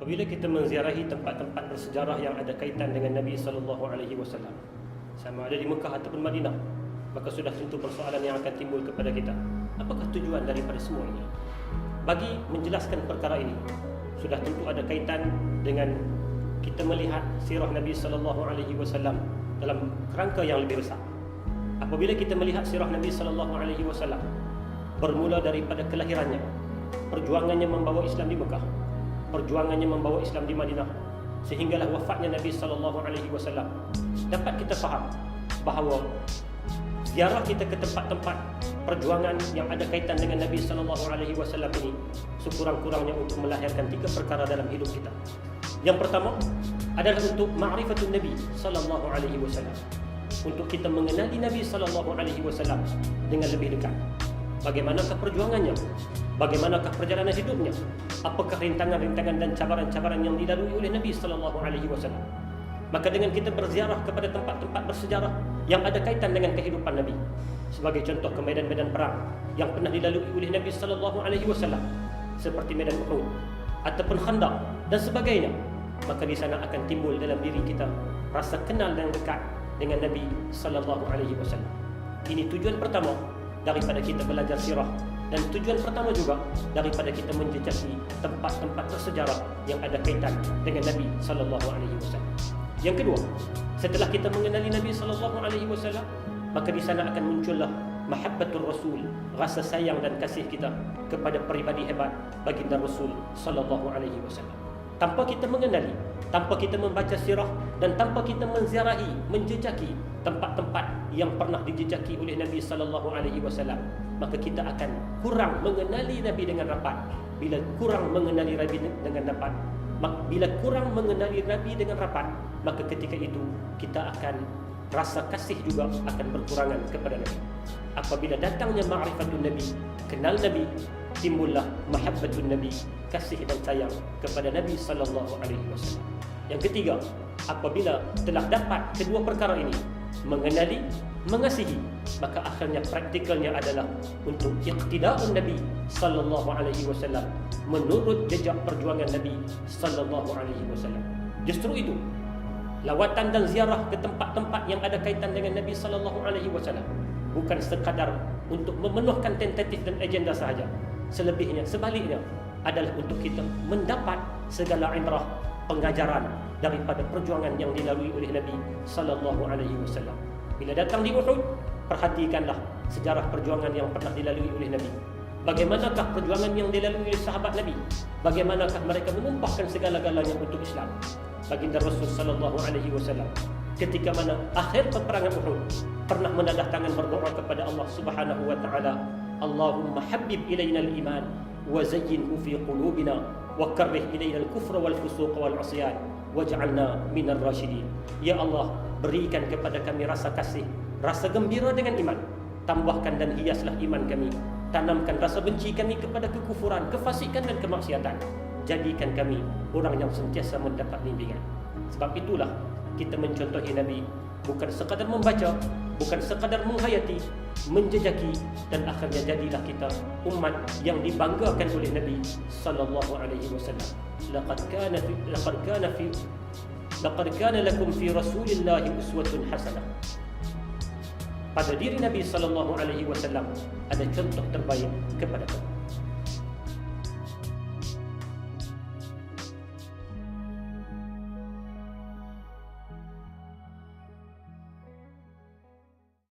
Apabila kita menziarahi tempat-tempat bersejarah yang ada kaitan dengan Nabi sallallahu alaihi wasallam, sama ada di Mekah ataupun Madinah, maka sudah tentu persoalan yang akan timbul kepada kita. Apakah tujuan daripada semua ini? Bagi menjelaskan perkara ini, sudah tentu ada kaitan dengan kita melihat sirah Nabi sallallahu alaihi wasallam dalam kerangka yang lebih besar. Apabila kita melihat sirah Nabi sallallahu alaihi wasallam, bermula daripada kelahirannya, perjuangannya membawa Islam di Mekah, perjuangannya membawa Islam di Madinah, sehinggalah wafatnya Nabi sallallahu alaihi wasallam, dapat kita faham bahawa ziarah kita ke tempat-tempat perjuangan yang ada kaitan dengan Nabi sallallahu alaihi wasallam ini sekurang-kurangnya untuk melahirkan 3 perkara dalam hidup kita. Yang pertama adalah untuk ma'rifatun Nabi sallallahu alaihi wasallam, untuk kita mengenali Nabi sallallahu alaihi wasallam dengan lebih dekat. Bagaimanakah perjuangannya? Bagaimanakah perjalanan hidupnya? Apakah rintangan-rintangan dan cabaran-cabaran yang dilalui oleh Nabi sallallahu alaihi wasallam? Maka dengan kita berziarah kepada tempat-tempat bersejarah yang ada kaitan dengan kehidupan Nabi, sebagai contoh ke medan-medan perang yang pernah dilalui oleh Nabi sallallahu alaihi wasallam, seperti medan Uhud ataupun Khandaq dan sebagainya, maka di sana akan timbul dalam diri kita rasa kenal dan dekat dengan Nabi sallallahu alaihi wasallam. Ini tujuan pertama daripada kita belajar sirah, dan tujuan pertama juga daripada kita menjejaki tempat-tempat bersejarah yang ada kaitan dengan Nabi sallallahu alaihi wasallam. Yang kedua, setelah kita mengenali Nabi sallallahu alaihi wasallam, maka di sana akan muncullah mahabbatur Rasul, rasa sayang dan kasih kita kepada peribadi hebat baginda Rasul sallallahu alaihi wasallam. Tanpa kita mengenali, tanpa kita membaca sirah, dan tanpa kita menziarahi, menjejaki tempat-tempat yang pernah dijejaki oleh Nabi sallallahu alaihi wasallam, maka kita akan kurang mengenali Nabi dengan rapat. Bila kurang mengenali Nabi dengan rapat, maka ketika itu kita akan rasa kasih juga akan berkurangan kepada Nabi. Apabila datangnya ma'rifatun Nabi, kenal Nabi, timbullah mahabbatun Nabi, kasih dan sayang kepada Nabi sallallahu alaihi wasallam. Yang ketiga, apabila telah dapat kedua perkara ini, mengenali, mengasihi, maka akhirnya praktikalnya adalah untuk iqtida'un Nabi sallallahu alaihi wasallam, menurut jejak perjuangan Nabi sallallahu alaihi wasallam. Justru itu, lawatan dan ziarah ke tempat-tempat yang ada kaitan dengan Nabi sallallahu alaihi wasallam bukan sekadar untuk memenuhkan tentatif dan agenda sahaja. Selebihnya, sebaliknya, adalah untuk kita mendapat segala ibrah, pengajaran daripada perjuangan yang dilalui oleh Nabi sallallahu alaihi wasallam. Bila datang di Uhud, perhatikanlah sejarah perjuangan yang pernah dilalui oleh Nabi. Bagaimanakah perjuangan yang dilalui oleh sahabat Nabi? Bagaimanakah mereka menumpahkan segala-galanya untuk Islam? Baginda Rasul sallallahu alaihi wasallam ketika mana akhir peperangan Uhud pernah menadah tangan berdoa kepada Allah Subhanahu wa taala, Allahumma habbib ilaina al-iman wa zayyinhu fi qulubina wa karrih ilaina al-kufra wal fusuq wal 'isyan waj'alna minar rasyidin. Ya Allah, berikan kepada kami rasa kasih, rasa gembira dengan iman, tambahkan dan hiaslah iman kami, tanamkan rasa benci kami kepada kekufuran, kefasikan dan kemaksiatan, jadikan kami orang yang sentiasa mendapat bimbingan. Sebab itulah kita mencontohi Nabi, bukan sekadar membaca, bukan sekadar menghayati, menjejaki, dan akhirnya jadilah kita umat yang dibanggakan oleh Nabi sallallahu alaihi wasallam. Laqad kana lakum fi Rasulillahi uswatun hasanah. Pada diri Nabi sallallahu alaihi wasallam ada contoh terbaik kepada kita.